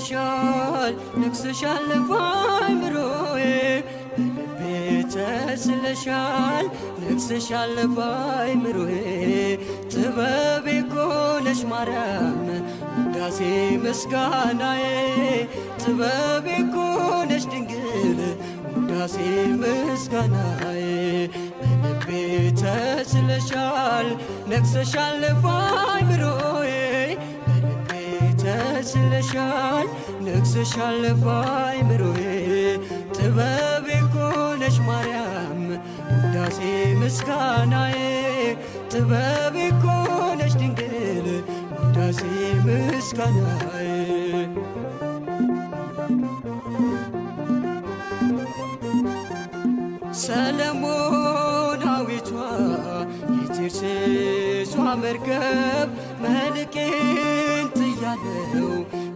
ተስለሻል ነግሰሻል ባይምሮዬ በልቤ ተስለሻል ነግሰሻል ባይምሮዬ ጥበቤ ኮነሽ ማርያም ውዳሴ ምስጋናዬ ጥበቤ ኮነሽ ድንግል ውዳሴ ምስጋናዬ በልቤ ተስለሻል ነግሰሻል ባይምሮዬ ተስለሻል ነግሰሻል ባይምሮዬ ጥበቤ ኮነሽ ማርያም ውዳሴ ምስጋናዬ ጥበቤ ኮነሽ ድንግል ውዳሴ ምስጋናዬ ሰለሞናዊቷ የቴርሴሷ መርከብ መልቄን ጥያለው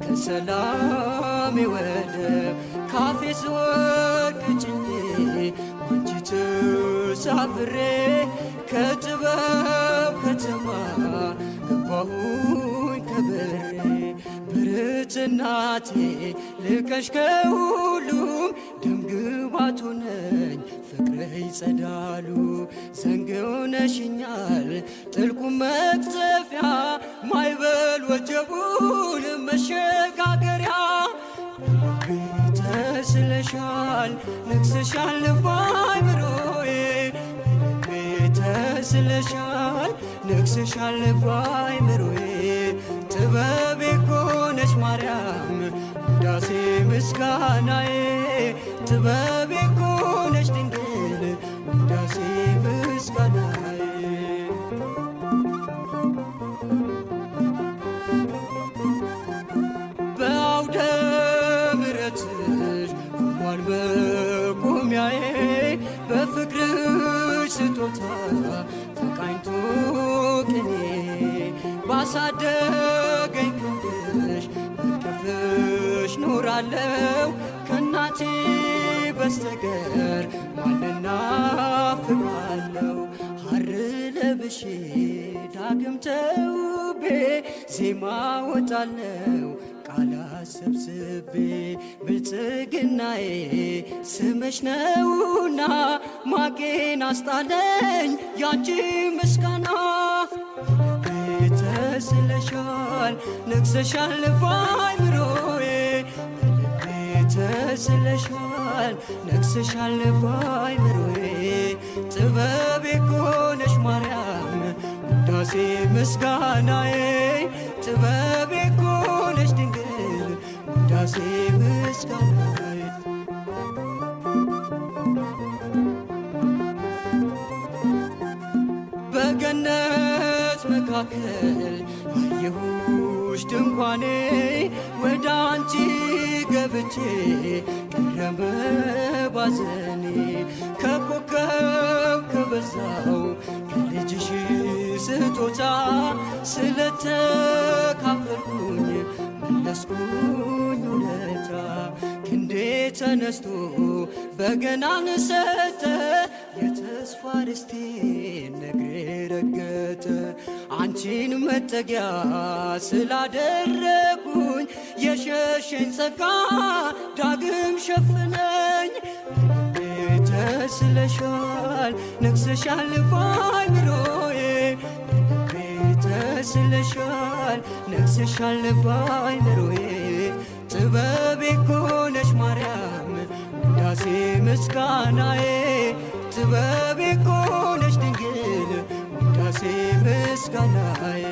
ከሰላሜ ወደብ ካፌ ስወድቅ ጭኜ ባንቺ ተሳፍሬ ከጥበብ ከተማ ገባሁኝ ከበሬ ብርትናቴ ልቀሽ ከሁሉም ደምግባቱ ነኝ ፍቅርህ ይጸዳሉ ዘንግ ሆነሽኛል ጥልቁ መቅዘፊያ ማይበል ወጀቡን መሸጋገሪያ በልቤ ተስለሻል ነግሰሻል ባይምሮዬ በልቤ ተስለሻል ነግሰሻል ባይምሮዬ ጥበቤ ኮነሽ ማርያም ውዳሴ ምስጋናዬ ጥበቤ ኮነሽ ድንግል ውዳሴ ምስጋናዬ በአውደ ምሕረትሽ ቆሟል መቆሚያዬ በፍቅርሽ ስጦታ ተቃኝቶ ቅኔ ባሳደገኝ ክንድሽ በቅፍሽ ኖራለው ከእናቴ በስተቀር ማንና ፍቅራለው ሐር ለብሼ ዳግም ተውቤ ዜማ ወጣለው ቃላት ሰብስቤ ብልጽግናዬ ስምሽ ነውና ማቄን አስጣለኝ ያንቺ ምስጋና ተስለሻል ነግሰሻል ባይምሮዬ በልቤ ተስለሻል ነግሰሻል ባይምሮዬ ጥበቤ ኮነሽ ማርያም ውዳሴ ምስጋናዬ ጥበቤ ኮነሽ ድንግል ውዳሴ ምስጋናዬ በገነት መካከል አየሁሽ ድንኳኔ ወደ አንቺ ገብቼ ቀረበ ባዘኔ ከኮከብ ከበዛው ከልጅሽ ስጦታ ስለተካፈልኩኝ መለስኩኝ ውለታ ክንዴ ተነስቶ በገናን ሰጠ የተስፋ ርስቴን ነግሬ ረገጠ አንቺን መጠጊያ ስላደረጉኝ የሸሸኝ ጸጋ ዳግም ሸፍነኝ በልቤ ተስለሻል ነግሰሻል ባይምሮዬ በልቤ ተስለሻል ነግሰሻል ባይምሮዬ ጥበቤ ኮነሽ ማርያም ውዳሴ ምስጋናዬ ጥበቤ ኮነሽ ድንግል ውዳሴ ምስጋናዬ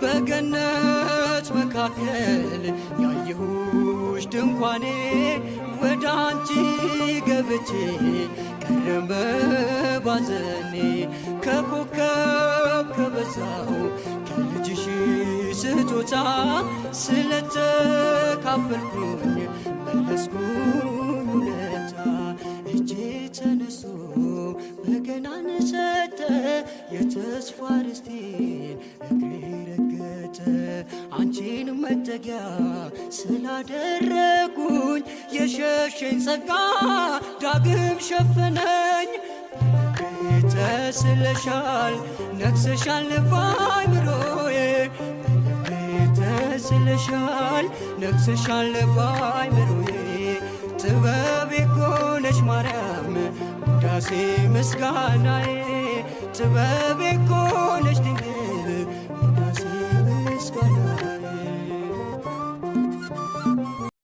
በገነት መካከል ያየሁሽ ድንኳኔ ወደ አንቺ ገብቼ ቀረበ ባዘኔ ከኮከብ ከበዛው ከልጅሽ ስጦታ ስለተካፈልኩኝ መለስኩኝ ውለታ እጄ ተነስቶ በገናን ሰጠ የተስፋ ርስቴን እግሬ ረገጠ አንቺን መጠጊያ ስላደረጉኝ የሸሸኝ ጸጋ ዳግም ሸፈነኝ ተስለሻል ነግሰሻል በአእምሮዬ በልቤ ተስለሻል ነግሰሻል በአእምሮዬ ጥበቤ እኮ ነሽ ማርያም ውዳሴ ምስጋናዬ ጥበቤ እኮ ነሽ